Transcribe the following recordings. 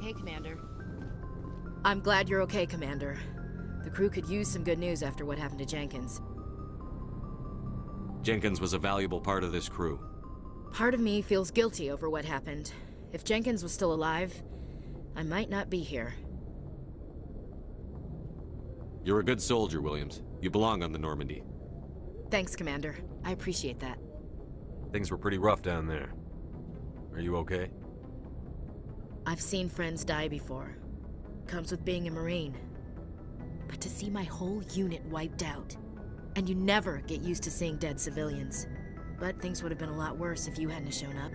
Hey, Commander. I'm glad you're okay, Commander. The crew could use some good news after what happened to Jenkins. Jenkins was a valuable part of this crew. Part of me feels guilty over what happened. If Jenkins was still alive, I might not be here. You're a good soldier, Williams. You belong on the Normandy. Thanks, Commander. I appreciate that. Things were pretty rough down there. Are you okay? I've seen friends die before. Comes with being a Marine. But to see my whole unit wiped out, and you never get used to seeing dead civilians. But things would have been a lot worse if you hadn't shown up.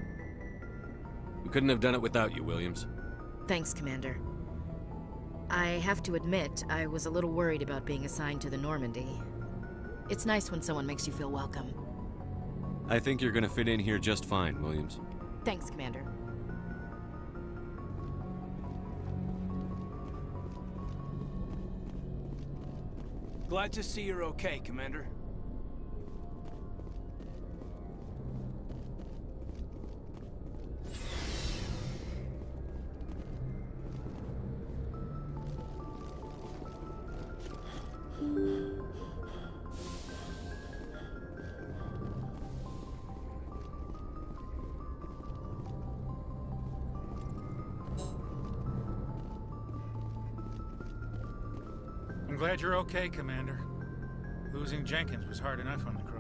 We couldn't have done it without you, Williams. Thanks, Commander. I have to admit, I was a little worried about being assigned to the Normandy. It's nice when someone makes you feel welcome. I think you're gonna fit in here just fine, Williams. Thanks, Commander. Glad to see you're okay, Commander. I'm glad you're okay, Commander. Losing Jenkins was hard enough on the crew.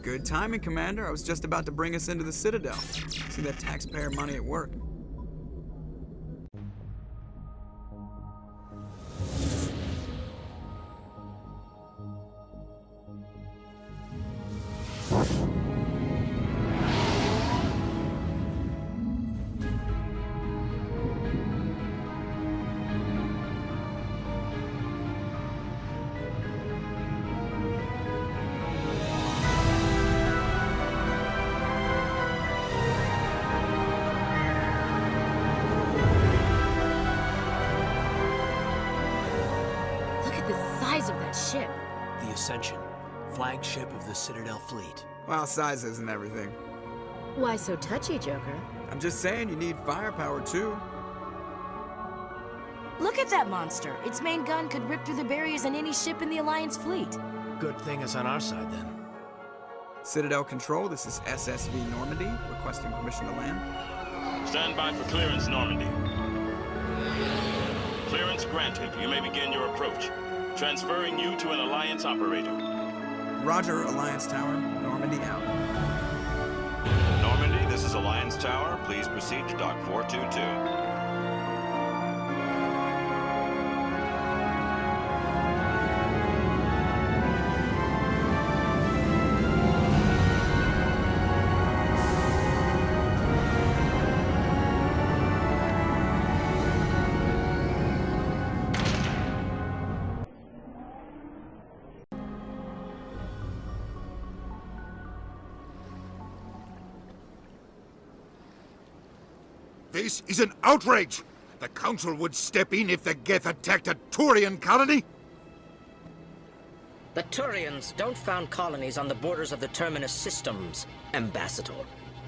Good timing, Commander. I was just about to bring us into the Citadel. See that taxpayer money at work. Of that ship. The Ascension, flagship of the Citadel fleet. Well, size isn't everything. Why so touchy, Joker? I'm just saying you need firepower, too. Look at that monster. Its main gun could rip through the barriers in any ship in the Alliance fleet. Good thing it's on our side, then. Citadel Control, this is SSV Normandy, requesting permission to land. Stand by for clearance, Normandy. Clearance granted. You may begin your approach. Transferring you to an Alliance operator. Roger, Alliance Tower. Normandy out. Normandy, this is Alliance Tower. Please proceed to Dock 422. This is an outrage! The Council would step in if the Geth attacked a Turian colony? The Turians don't found colonies on the borders of the Terminus systems, Ambassador.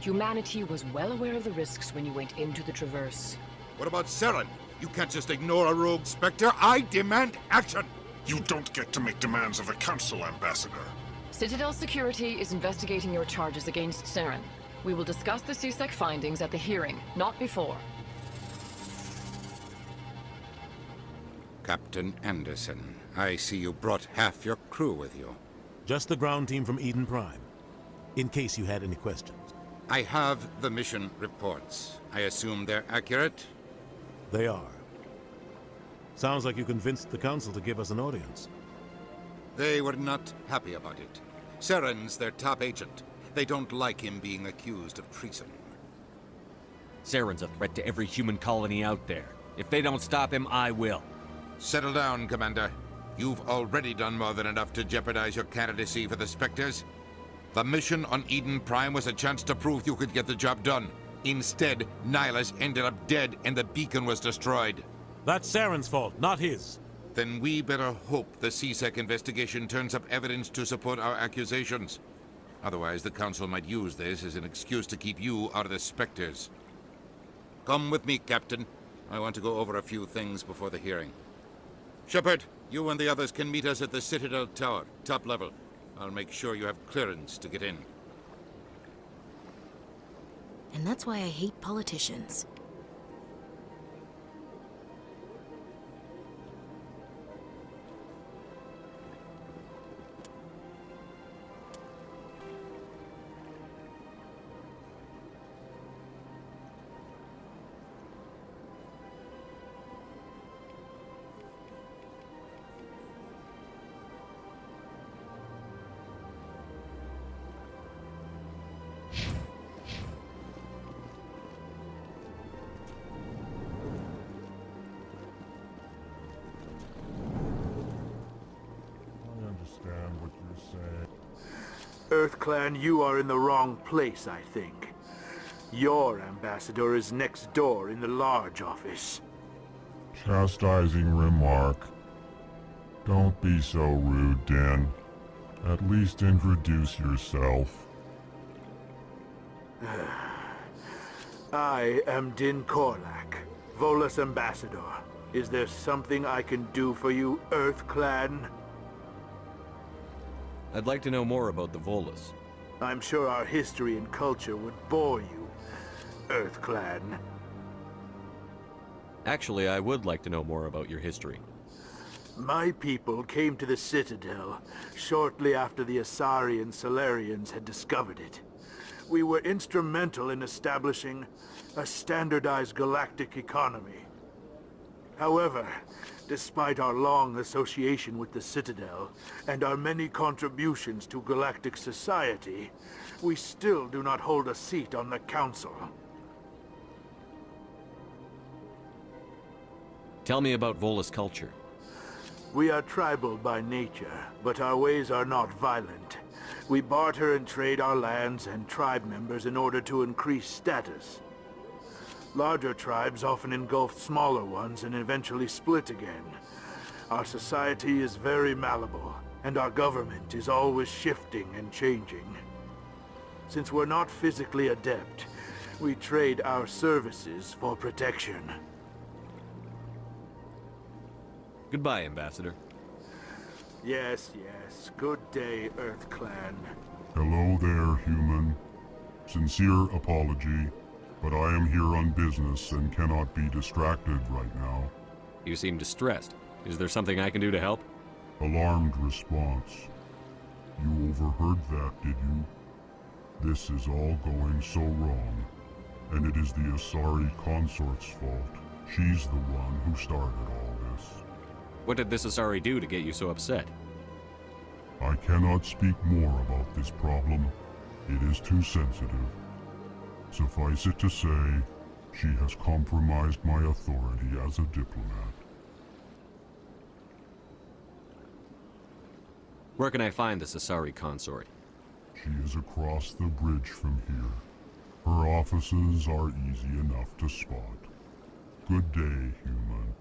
Humanity was well aware of the risks when you went into the Traverse. What about Saren? You can't just ignore a rogue Spectre. I demand action! You don't get to make demands of the Council, Ambassador. Citadel Security is investigating your charges against Saren. We will discuss the CSEC findings at the hearing, not before. Captain Anderson, I see you brought half your crew with you. Just the ground team from Eden Prime, in case you had any questions. I have the mission reports. I assume they're accurate? They are. Sounds like you convinced the Council to give us an audience. They were not happy about it. Saren's their top agent. They don't like him being accused of treason. Saren's a threat to every human colony out there. If they don't stop him, I will. Settle down, Commander. You've already done more than enough to jeopardize your candidacy for the Spectres. The mission on Eden Prime was a chance to prove you could get the job done. Instead, Nihilus ended up dead and the beacon was destroyed. That's Saren's fault, not his. Then we better hope the CSEC investigation turns up evidence to support our accusations. Otherwise, the Council might use this as an excuse to keep you out of the Spectres. Come with me, Captain. I want to go over a few things before the hearing. Shepard, you and the others can meet us at the Citadel Tower, top level. I'll make sure you have clearance to get in. And that's why I hate politicians. EarthClan, you are in the wrong place, I think. Your ambassador is next door in the large office. Chastising remark. Don't be so rude, Dan. At least introduce yourself. I am Din Korlak, Volus ambassador. Is there something I can do for you, EarthClan? I'd like to know more about the Volus. I'm sure our history and culture would bore you, EarthClan. Actually, I would like to know more about your history. My people came to the Citadel shortly after the Asari and Solarians had discovered it. We were instrumental in establishing a standardized galactic economy. However, despite our long association with the Citadel and our many contributions to galactic society, we still do not hold a seat on the Council. Tell me about Volus culture. We are tribal by nature, but our ways are not violent. We barter and trade our lands and tribe members in order to increase status. Larger tribes often engulf smaller ones and eventually split again. Our society is very malleable, and our government is always shifting and changing. Since we're not physically adept, we trade our services for protection. Goodbye, Ambassador. Yes, yes. Good day, EarthClan. Hello there, human. Sincere apology, but I am here on business and cannot be distracted right now. You seem distressed. Is there something I can do to help? Alarmed response. You overheard that, did you? This is all going so wrong, and it is the Asari consort's fault. She's the one who started all this. What did this Asari do to get you so upset? I cannot speak more about this problem. It is too sensitive. Suffice it to say, she has compromised my authority as a diplomat. Where can I find this Asari consort? She is across the bridge from here. Her offices are easy enough to spot. Good day, human.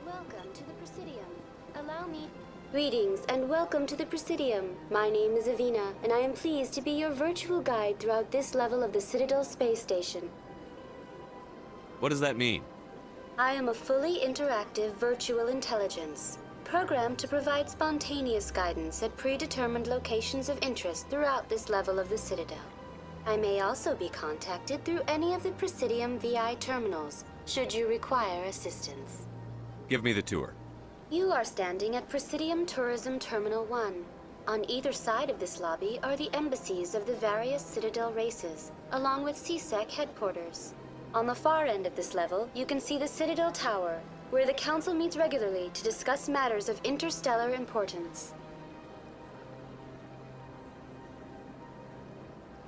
Welcome to the Presidium. Allow me... Greetings and welcome to the Presidium. My name is Avina, and I am pleased to be your virtual guide throughout this level of the Citadel space station. What does that mean? I am a fully interactive virtual intelligence, programmed to provide spontaneous guidance at predetermined locations of interest throughout this level of the Citadel. I may also be contacted through any of the Presidium VI terminals, should you require assistance. Give me the tour. You are standing at Presidium Tourism Terminal 1. On either side of this lobby are the embassies of the various Citadel races, along with CSEC headquarters. On the far end of this level, you can see the Citadel Tower, where the Council meets regularly to discuss matters of interstellar importance.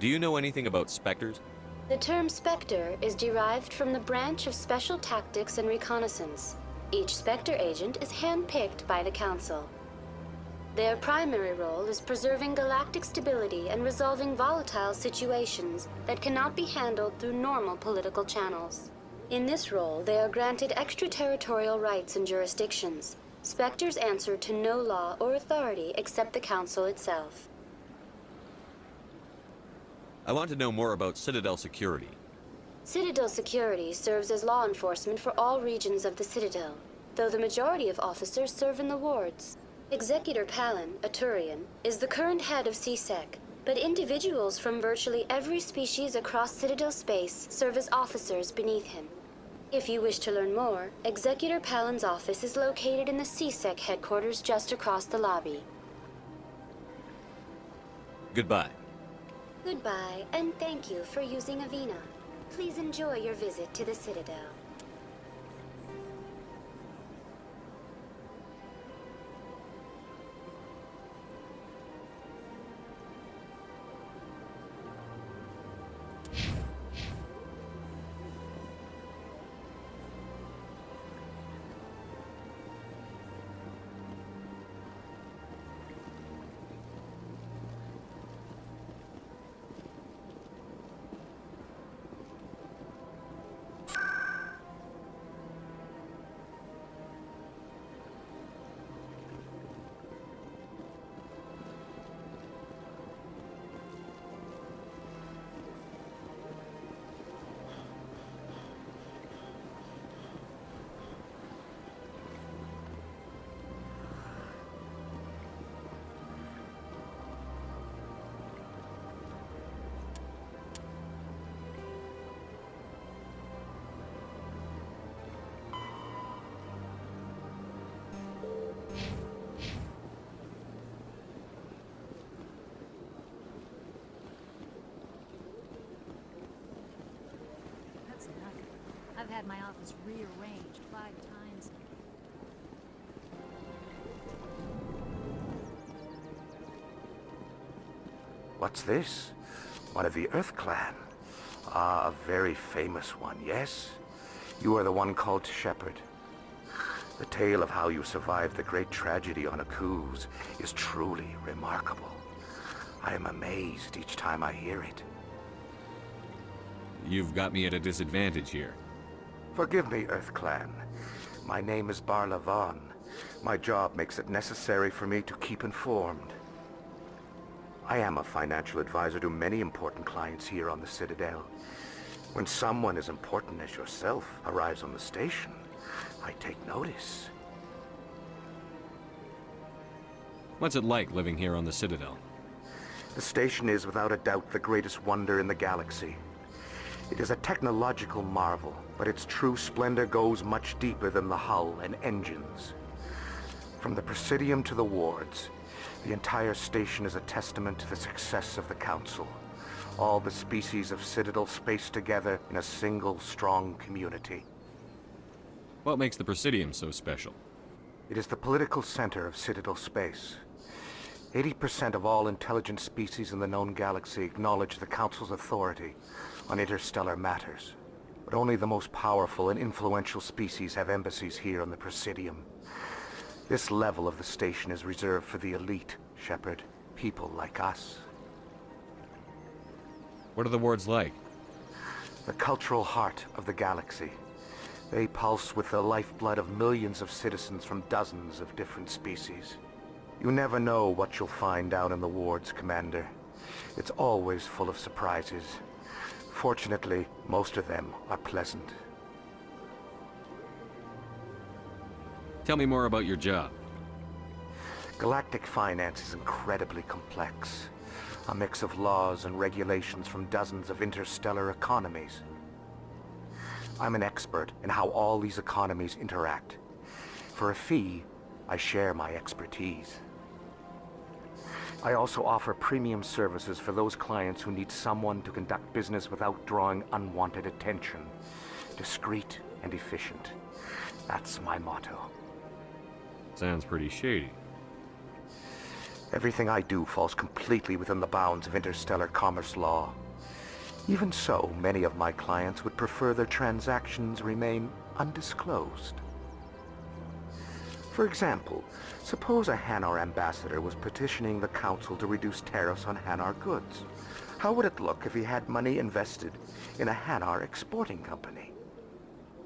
Do you know anything about Spectres? The term Spectre is derived from the branch of Special Tactics and Reconnaissance. Each Spectre agent is handpicked by the Council. Their primary role is preserving galactic stability and resolving volatile situations that cannot be handled through normal political channels. In this role, they are granted extraterritorial rights and jurisdictions. Spectres answer to no law or authority except the Council itself. I want to know more about Citadel security. Citadel security serves as law enforcement for all regions of the Citadel, though the majority of officers serve in the wards. Executor Palin, a Turian, is the current head of CSEC, but individuals from virtually every species across Citadel space serve as officers beneath him. If you wish to learn more, Executor Palin's office is located in the CSEC headquarters just across the lobby. Goodbye. Goodbye, and thank you for using Avina. Please enjoy your visit to the Citadel. I've had my office rearranged 5 times. What's this? One of the Earth Clan. Ah, a very famous one, yes? You are the one called Shepard. The tale of how you survived the great tragedy on Akuz is truly remarkable. I am amazed each time I hear it. You've got me at a disadvantage here. Forgive me, Earth Clan. My name is Barla Vaughn. My job makes it necessary for me to keep informed. I am a financial advisor to many important clients here on the Citadel. When someone as important as yourself arrives on the station, I take notice. What's it like living here on the Citadel? The station is without a doubt the greatest wonder in the galaxy. It is a technological marvel, but its true splendor goes much deeper than the hull and engines. From the Presidium to the wards, the entire station is a testament to the success of the Council. All the species of Citadel spaced together in a single, strong community. What makes the Presidium so special? It is the political center of Citadel space. 80% of all intelligent species in the known galaxy acknowledge the Council's authority on interstellar matters. But only the most powerful and influential species have embassies here on the Presidium. This level of the station is reserved for the elite, Shepard. People like us. What are the wards like? The cultural heart of the galaxy. They pulse with the lifeblood of millions of citizens from dozens of different species. You never know what you'll find down in the wards, Commander. It's always full of surprises. Fortunately, most of them are pleasant. Tell me more about your job. Galactic finance is incredibly complex. A mix of laws and regulations from dozens of interstellar economies. I'm an expert in how all these economies interact. For a fee, I share my expertise. I also offer premium services for those clients who need someone to conduct business without drawing unwanted attention. Discreet and efficient. That's my motto. Sounds pretty shady. Everything I do falls completely within the bounds of interstellar commerce law. Even so, many of my clients would prefer their transactions remain undisclosed. For example, suppose a Hanar ambassador was petitioning the council to reduce tariffs on Hanar goods. How would it look if he had money invested in a Hanar exporting company?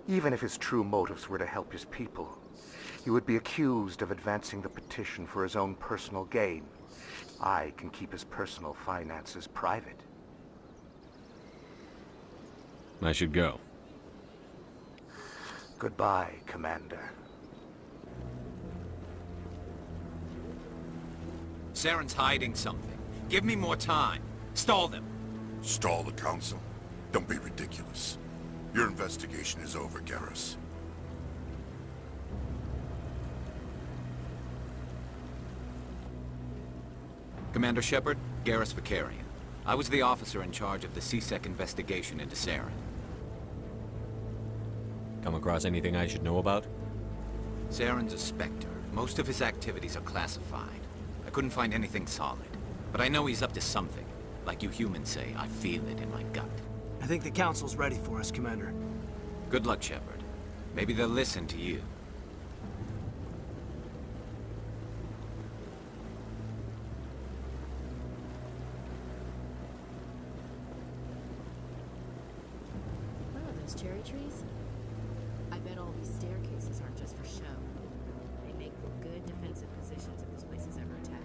Even if his true motives were to help his people, he would be accused of advancing the petition for his own personal gain. I can keep his personal finances private. I should go. Goodbye, Commander. Saren's hiding something. Give me more time. Stall them. Stall the council? Don't be ridiculous. Your investigation is over, Garrus. Commander Shepard, Garrus Vicarian. I was the officer in charge of the CSEC investigation into Saren. Come across anything I should know about? Saren's a Spectre. Most of his activities are classified. I couldn't find anything solid. But I know he's up to something. Like you humans say, I feel it in my gut. I think the Council's ready for us, Commander. Good luck, Shepard. Maybe they'll listen to you. What are those cherry trees? I bet all these staircases aren't just for show. They make for good defensive positions if this place is ever attacked.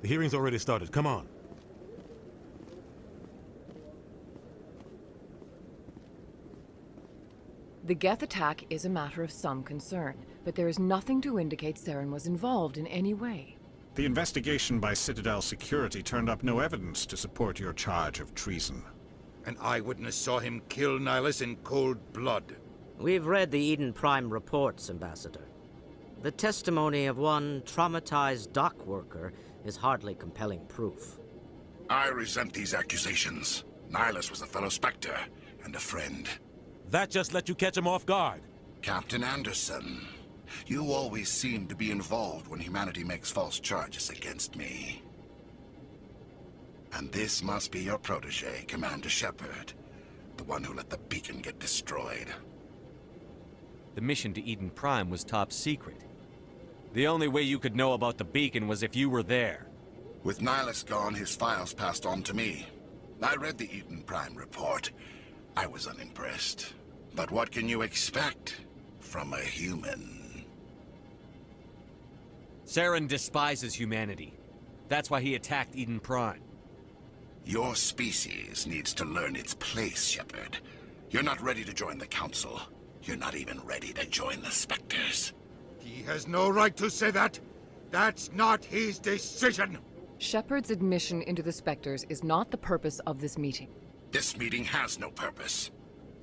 The hearing's already started. Come on. The Geth attack is a matter of some concern, but there is nothing to indicate Saren was involved in any way. The investigation by Citadel security turned up no evidence to support your charge of treason. An eyewitness saw him kill Nihilus in cold blood. We've read the Eden Prime reports, Ambassador. The testimony of one traumatized dock worker is hardly compelling proof. I resent these accusations. Nihilus was a fellow Spectre and a friend. That just let you catch him off guard. Captain Anderson, you always seem to be involved when humanity makes false charges against me. And this must be your protege, Commander Shepard, the one who let the beacon get destroyed. The mission to Eden Prime was top secret. The only way you could know about the beacon was if you were there. With Nihilus gone, his files passed on to me. I read the Eden Prime report. I was unimpressed. But what can you expect from a human? Saren despises humanity. That's why he attacked Eden Prime. Your species needs to learn its place, Shepard. You're not ready to join the Council. You're not even ready to join the Spectres. He has no right to say that. That's not his decision. Shepard's admission into the Spectres is not the purpose of this meeting. This meeting has no purpose.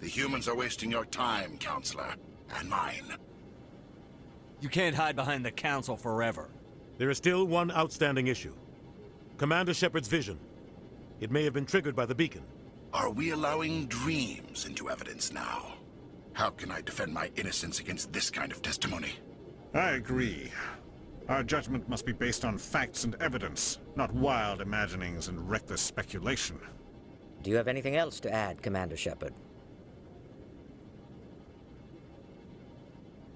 The humans are wasting your time, Counselor, and mine. You can't hide behind the Council forever. There is still one outstanding issue. Commander Shepard's vision. It may have been triggered by the beacon. Are we allowing dreams into evidence now? How can I defend my innocence against this kind of testimony? I agree. Our judgment must be based on facts and evidence, not wild imaginings and reckless speculation. Do you have anything else to add, Commander Shepard?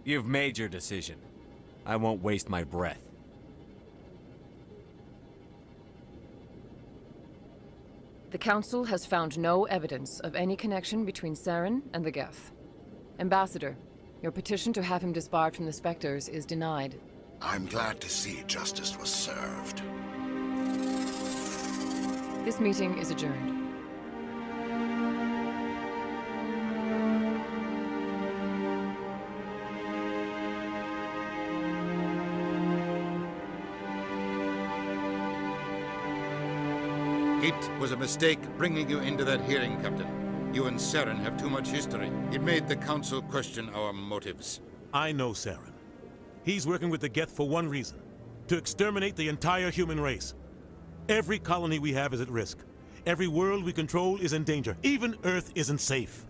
You've made your decision. I won't waste my breath. The Council has found no evidence of any connection between Saren and the Geth. Ambassador, your petition to have him disbarred from the Spectres is denied. I'm glad to see justice was served. This This meeting is adjourned. It was a mistake bringing you into that hearing, Captain. You and Saren have too much history. It made the Council question our motives. I know Saren. He's working with the Geth for one reason. To exterminate the entire human race. Every colony we have is at risk. Every world we control is in danger. Even Earth isn't safe.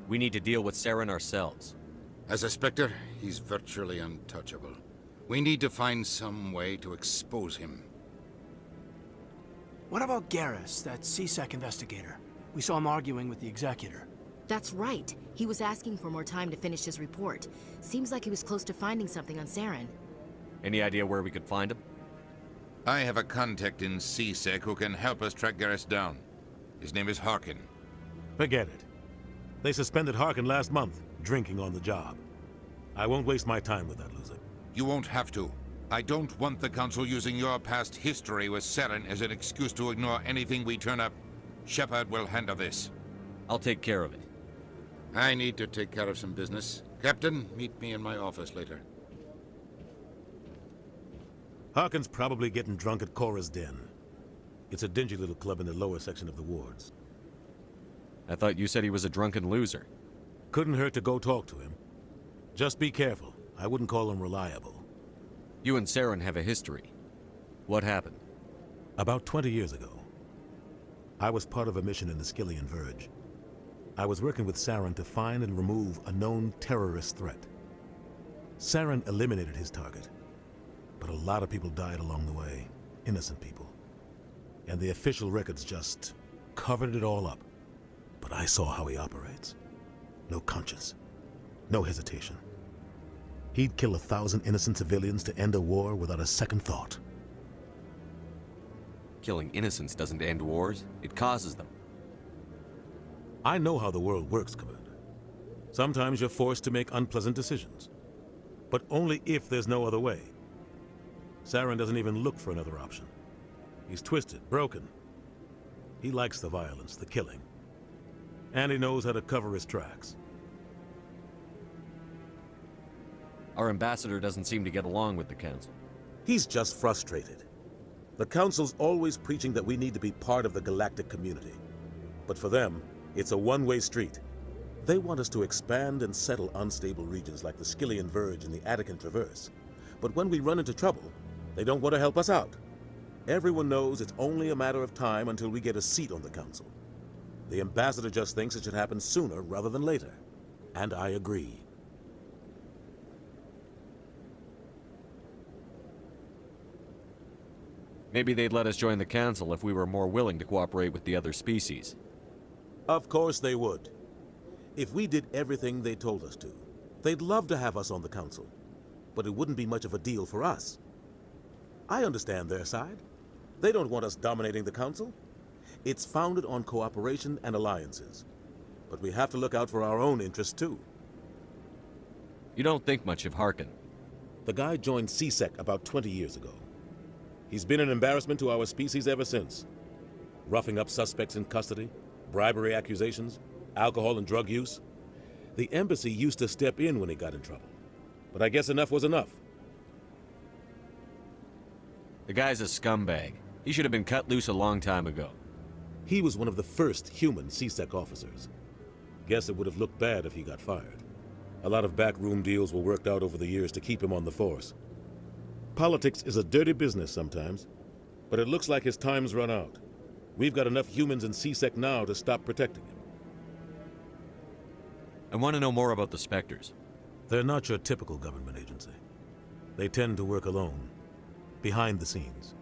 We need to deal with Saren ourselves. As a Spectre, he's virtually untouchable. We need to find some way to expose him. What about Garrus, that CSEC investigator? We saw him arguing with the Executor. That's right. He was asking for more time to finish his report. Seems like he was close to finding something on Saren. Any idea where we could find him? I have a contact in CSEC who can help us track Garrus down. His name is Harkin. Forget it. They suspended Harkin last month, drinking on the job. I won't waste my time with that loser. You won't have to. I don't want the Council using your past history with Saren as an excuse to ignore anything we turn up. Shepard will handle this. I'll take care of it. I need to take care of some business. Captain, meet me in my office later. Harkin's probably getting drunk at Cora's Den. It's a dingy little club in the lower section of the wards. I thought you said he was a drunken loser. Couldn't hurt to go talk to him. Just be careful. I wouldn't call him reliable. You and Saren have a history. What happened? About 20 years ago, I was part of a mission in the Skillian Verge. I was working with Saren to find and remove a known terrorist threat. Saren eliminated his target, but a lot of people died along the way, innocent people. And the official records just covered it all up. But I saw how he operates. No conscience, no hesitation. He'd kill 1,000 innocent civilians to end a war without a second thought. Killing innocents doesn't end wars, it causes them. I know how the world works, Commander. Sometimes you're forced to make unpleasant decisions. But only if there's no other way. Saren doesn't even look for another option. He's twisted, broken. He likes the violence, the killing. And he knows how to cover his tracks. Our ambassador doesn't seem to get along with the Council. He's just frustrated. The Council's always preaching that we need to be part of the galactic community. But for them, it's a one-way street. They want us to expand and settle unstable regions like the Skillian Verge and the Attican Traverse. But when we run into trouble, they don't want to help us out. Everyone knows it's only a matter of time until we get a seat on the Council. The ambassador just thinks it should happen sooner rather than later. And I agree. Maybe they'd let us join the Council if we were more willing to cooperate with the other species. Of course they would. If we did everything they told us to, they'd love to have us on the Council. But it wouldn't be much of a deal for us. I understand their side. They don't want us dominating the Council. It's founded on cooperation and alliances. But we have to look out for our own interests too. You don't think much of Harkin. The guy joined CSEC about 20 years ago. He's been an embarrassment to our species ever since. Roughing up suspects in custody, bribery accusations, alcohol and drug use. The embassy used to step in when he got in trouble. But I guess enough was enough. The guy's a scumbag. He should have been cut loose a long time ago. He was one of the first human CSEC officers. Guess it would have looked bad if he got fired. A lot of backroom deals were worked out over the years to keep him on the force. Politics is a dirty business sometimes, but it looks like his time's run out. We've got enough humans in CSEC now to stop protecting him. I want to know more about the Spectres. They're not your typical government agency. They tend to work alone, behind the scenes.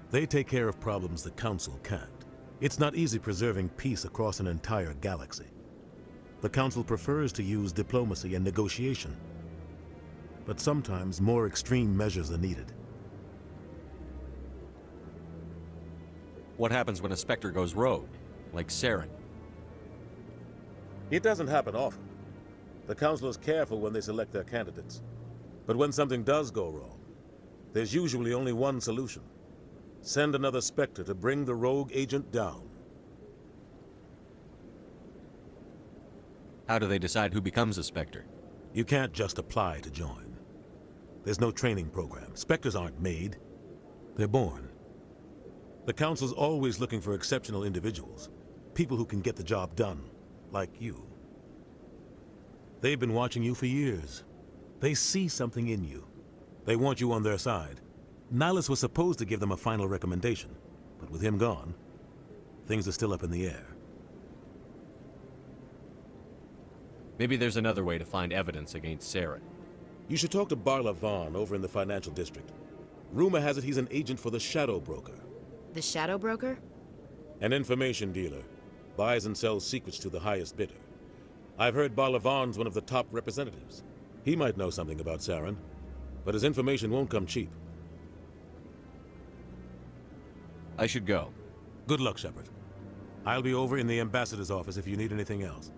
They take care of problems the Council can't. It's not easy preserving peace across an entire galaxy. The Council prefers to use diplomacy and negotiation. But sometimes more extreme measures are needed. What happens when a Spectre goes rogue, like Saren? It doesn't happen often. The Council is careful when they select their candidates. But when something does go wrong, there's usually only one solution. Send another Spectre to bring the rogue agent down. How do they decide who becomes a Spectre? You can't just apply to join. There's no training program. Spectres aren't made. They're born. The Council's always looking for exceptional individuals. People who can get the job done, like you. They've been watching you for years. They see something in you. They want you on their side. Nihilus was supposed to give them a final recommendation, but with him gone, things are still up in the air. Maybe there's another way to find evidence against Saren. You should talk to Barla Vaughn over in the financial district. Rumor has it he's an agent for the Shadow Broker. The Shadow Broker? An information dealer. Buys and sells secrets to the highest bidder. I've heard Barla Vaughn's one of the top representatives. He might know something about Saren, but his information won't come cheap. I should go. Good luck, Shepard. I'll be over in the ambassador's office if you need anything else.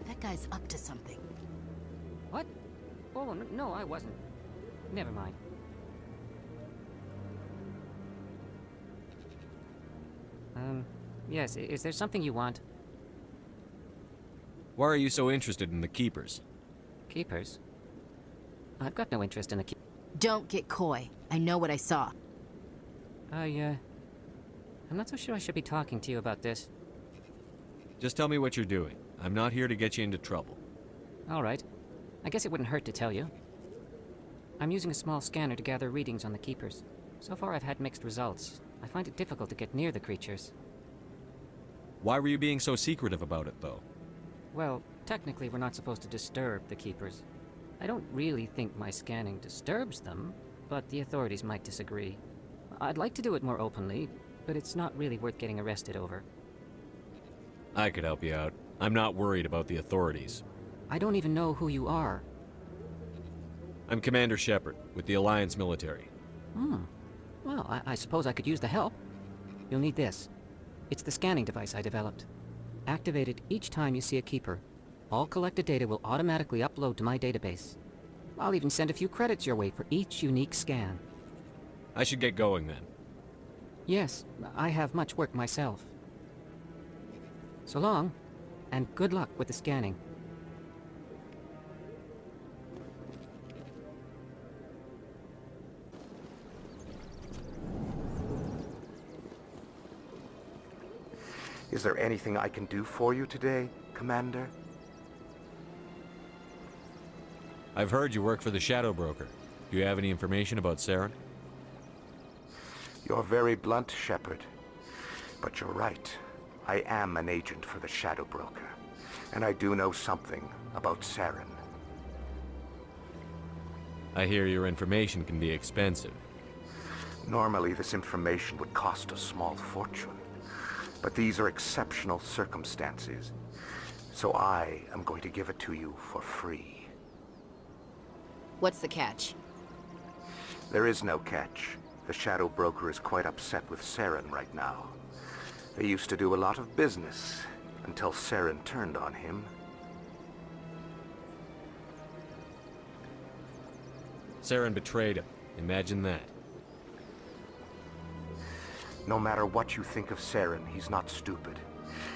That guy's up to something. What? Oh, no, I wasn't. Never mind. Yes, is there something you want? Why are you so interested in the Keepers? Keepers? I've got no interest in the Don't get coy. I know what I saw. I'm not so sure I should be talking to you about this. Just tell me what you're doing. I'm not here to get you into trouble. All right. I guess it wouldn't hurt to tell you. I'm using a small scanner to gather readings on the Keepers. So far I've had mixed results. I find it difficult to get near the creatures. Why were you being so secretive about it, though? Well, technically we're not supposed to disturb the Keepers. I don't really think my scanning disturbs them, but the authorities might disagree. I'd like to do it more openly, but it's not really worth getting arrested over. I could help you out. I'm not worried about the authorities. I don't even know who you are. I'm Commander Shepard, with the Alliance military. Well, I suppose I could use the help. You'll need this. It's the scanning device I developed. Activate it each time you see a Keeper. All collected data will automatically upload to my database. I'll even send a few credits your way for each unique scan. I should get going then. Yes, I have much work myself. So long, and good luck with the scanning. Is there anything I can do for you today, Commander? I've heard you work for the Shadow Broker. Do you have any information about Saren? You're very blunt, Shepard. But you're right. I am an agent for the Shadow Broker. And I do know something about Saren. I hear your information can be expensive. Normally, this information would cost a small fortune. But these are exceptional circumstances. So I am going to give it to you for free. What's the catch? There is no catch. The Shadow Broker is quite upset with Saren right now. They used to do a lot of business until Saren turned on him. Saren betrayed him. Imagine that. No matter what you think of Saren, he's not stupid.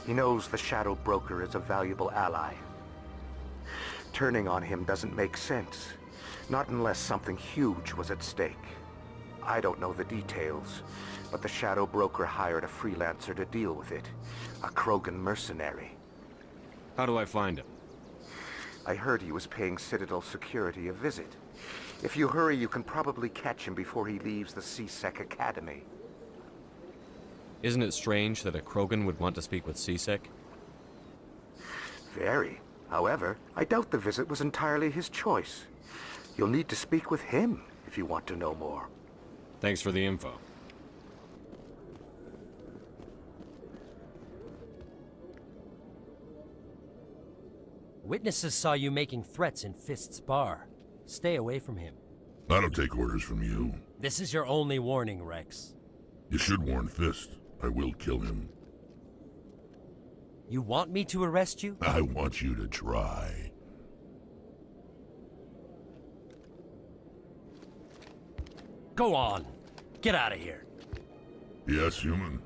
He knows the Shadow Broker is a valuable ally. Turning on him doesn't make sense. Not unless something huge was at stake. I don't know the details, but the Shadow Broker hired a freelancer to deal with it. A Krogan mercenary. How do I find him? I heard he was paying Citadel security a visit. If you hurry, you can probably catch him before he leaves the C-Sec Academy. Isn't it strange that a Krogan would want to speak with C-Sec? Very. However, I doubt the visit was entirely his choice. You'll need to speak with him if if you want to know more. Thanks for the info. Witnesses saw you making threats in Fist's bar. Stay away from him. I don't take orders from you. This is your only warning, Rex. You should warn Fist. I will kill him. You want me to arrest you? I want you to try. Go on. Get out of here. Yes, human.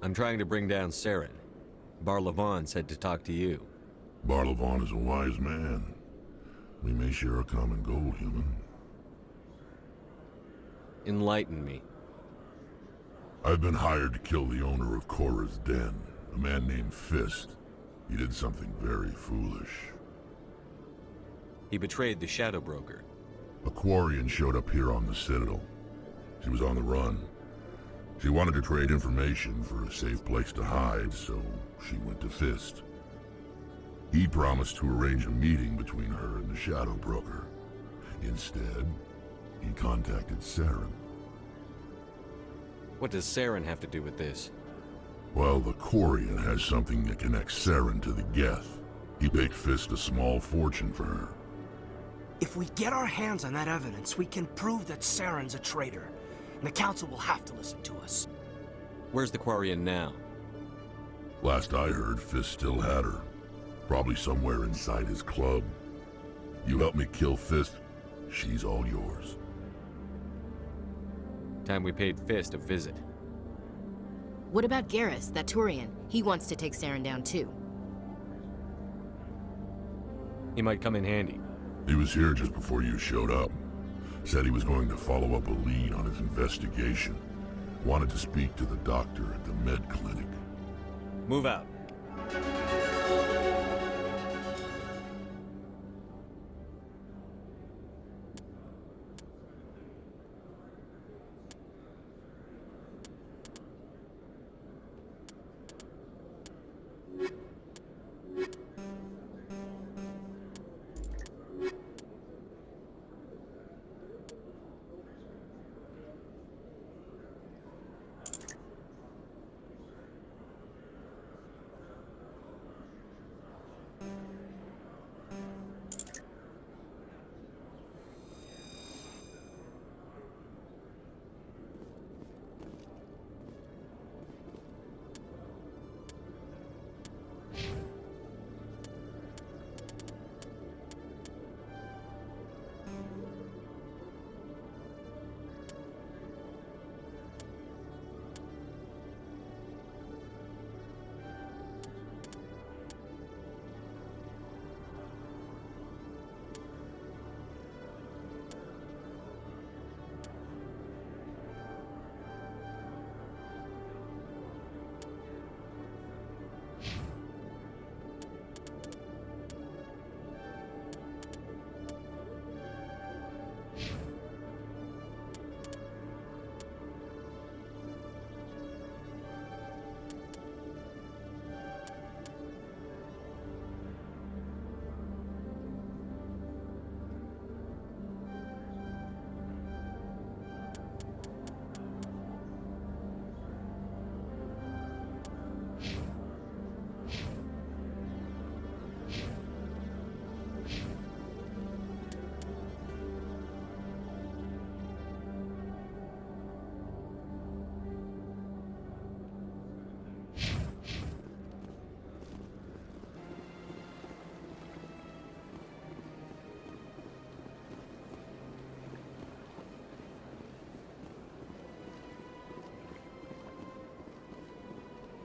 I'm trying to bring down Saren. Barlavon said to talk to you. Barlavon is a wise man. We may share a common goal, human. Enlighten me. I've been hired to kill the owner of Korra's Den, a man named Fist. He did something very foolish. He betrayed the Shadow Broker. A Quarian showed up here on the Citadel. She was on the run. She wanted to trade information for a safe place to hide, so she went to Fist. He promised to arrange a meeting between her and the Shadow Broker. Instead, he contacted Saren. What does Saren have to do with this? Well, the Quarian has something that connects Saren to the Geth. He paid Fist a small fortune for her. If we get our hands on that evidence, we can prove that Saren's a traitor. And the Council will have to listen to us. Where's the Quarian now? Last I heard, Fist still had her. Probably somewhere inside his club. You help me kill Fist, she's all yours. Time we paid Fist a visit. What about Garrus, that Turian? He wants to take Saren down too. He might come in handy. He was here just before you showed up. Said he was going to follow up a lead on his investigation. Wanted to speak to the doctor at the med clinic. Move out.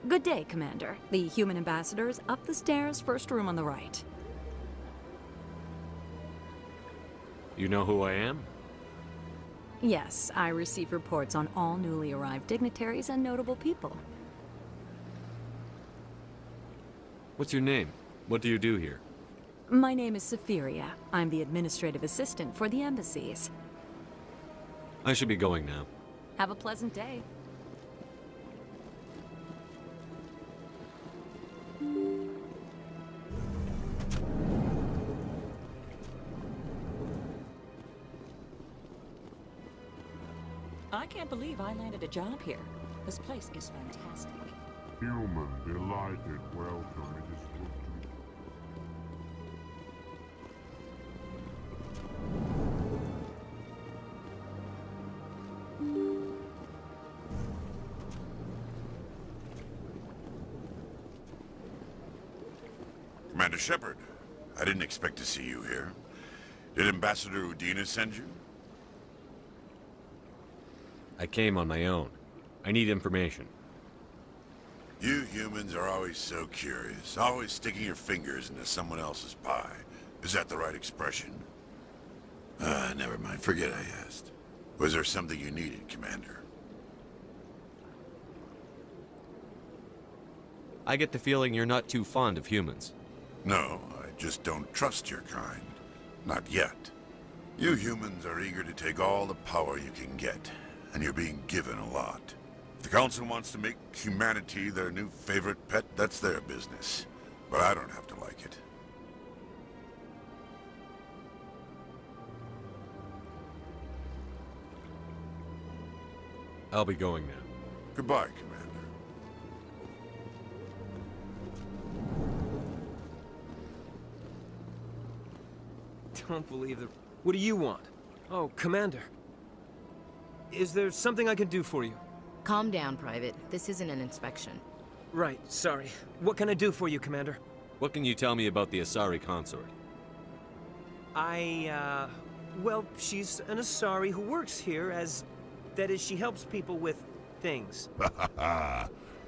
Good day, Commander. The human ambassador is up the stairs, first room on the right. You know who I am? Yes, I receive reports on all newly arrived dignitaries and notable people. What's your name? What do you do here? My name is Safiria. I'm the administrative assistant for the embassies. I should be going now. Have a pleasant day. I can't believe I landed a job here. This place is fantastic. Human, delighted, welcome. It is good to... Commander Shepard, I didn't expect to see you here. Did Ambassador Udina send you? I came on my own. I need information. You humans are always so curious, always sticking your fingers into someone else's pie. Is that the right expression? Never mind. Forget I asked. Was there something you needed, Commander? I get the feeling you're not too fond of humans. No, I just don't trust your kind. Not yet. You humans are eager to take all the power you can get, and you're being given a lot. If the Council wants to make humanity their new favorite pet, that's their business. But I don't have to like it. I'll be going now. Goodbye, Commander. Don't believe it. What do you want? Oh, Commander. Is there something I can do for you? Calm down, Private. This isn't an inspection. Right, sorry. What can I do for you, Commander? What can you tell me about the Asari consort? Well, she's an Asari who works here as... That is, she helps people with things.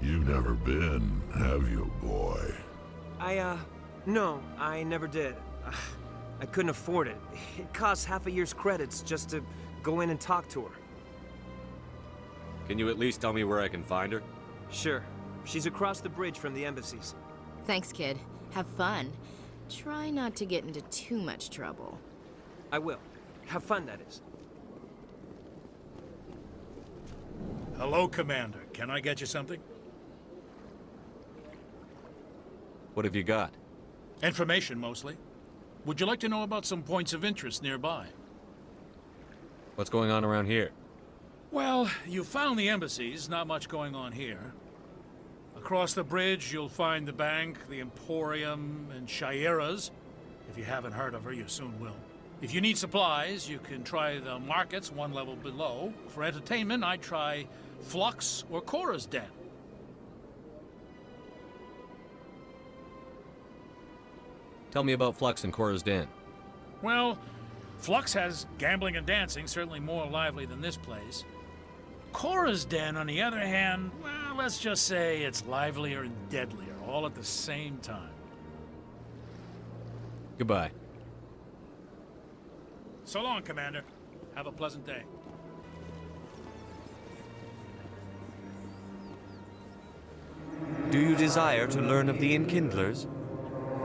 You've never been, have you, boy? No, I never did. I couldn't afford it. It costs half a year's credits just to go in and talk to her. Can you at least tell me where I can find her? Sure. She's across the bridge from the embassies. Thanks, kid. Have fun. Try not to get into too much trouble. I will. Have fun, that is. Hello, Commander. Can I get you something? What have you got? Information, mostly. Would you like to know about some points of interest nearby? What's going on around here? Well, you found the embassies, not much going on here. Across the bridge, you'll find the bank, the Emporium, and Shaira's. If you haven't heard of her, you soon will. If you need supplies, you can try the markets one level below. For entertainment, I'd try Flux or Cora's Den. Tell me about Flux and Cora's Den. Well, Flux has gambling and dancing, certainly more lively than this place. Cora's Den, on the other hand, well, let's just say it's livelier and deadlier, all at the same time. Goodbye. So long, Commander. Have a pleasant day. Do you desire to learn of the Enkindlers?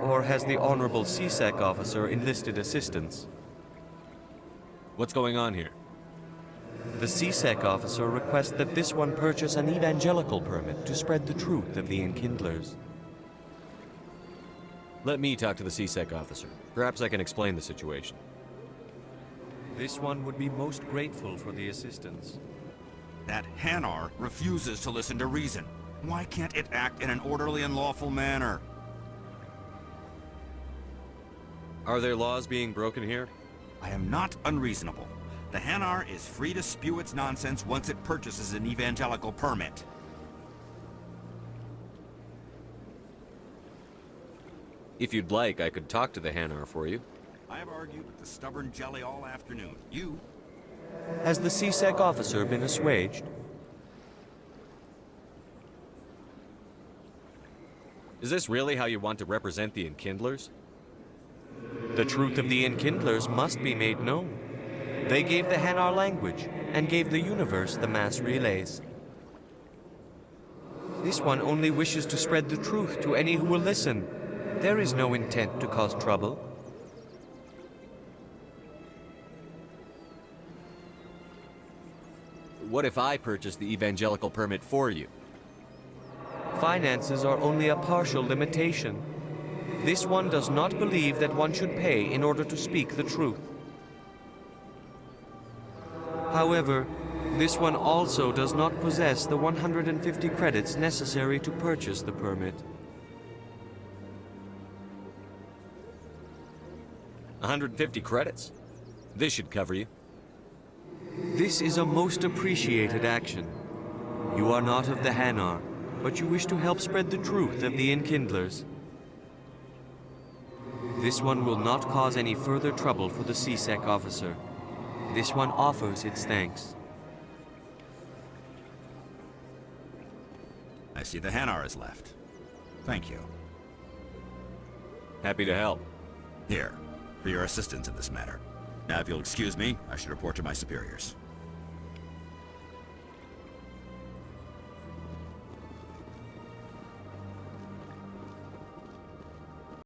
Or has the Honorable CSEC officer enlisted assistance? What's going on here? The CSEC officer requests that this one purchase an evangelical permit to spread the truth of the Enkindlers. Let me talk to the CSEC officer. Perhaps I can explain the situation. This one would be most grateful for the assistance. That Hanar refuses to listen to reason. Why can't it act in an orderly and lawful manner? Are there laws being broken here? I am not unreasonable. The Hanar is free to spew its nonsense once it purchases an evangelical permit. If you'd like, I could talk to the Hanar for you. I have argued with the stubborn jelly all afternoon. You? Has the CSEC officer been assuaged? Is this really how you want to represent the Enkindlers? The truth of the Enkindlers must be made known. They gave the Hanar language, and gave the universe the mass relays. This one only wishes to spread the truth to any who will listen. There is no intent to cause trouble. What if I purchase the evangelical permit for you? Finances are only a partial limitation. This one does not believe that one should pay in order to speak the truth. However, This one also does not possess the 150 credits necessary to purchase the permit. 150 credits? This should cover you. This is a most appreciated action. You are not of the Hanar, but you wish to help spread the truth of the Enkindlers. This one will not cause any further trouble for the CSEC officer. This one offers its thanks. I see the Hanar is left. Thank you. Happy to help. Here, for your assistance in this matter. Now, if you'll excuse me, I should report to my superiors.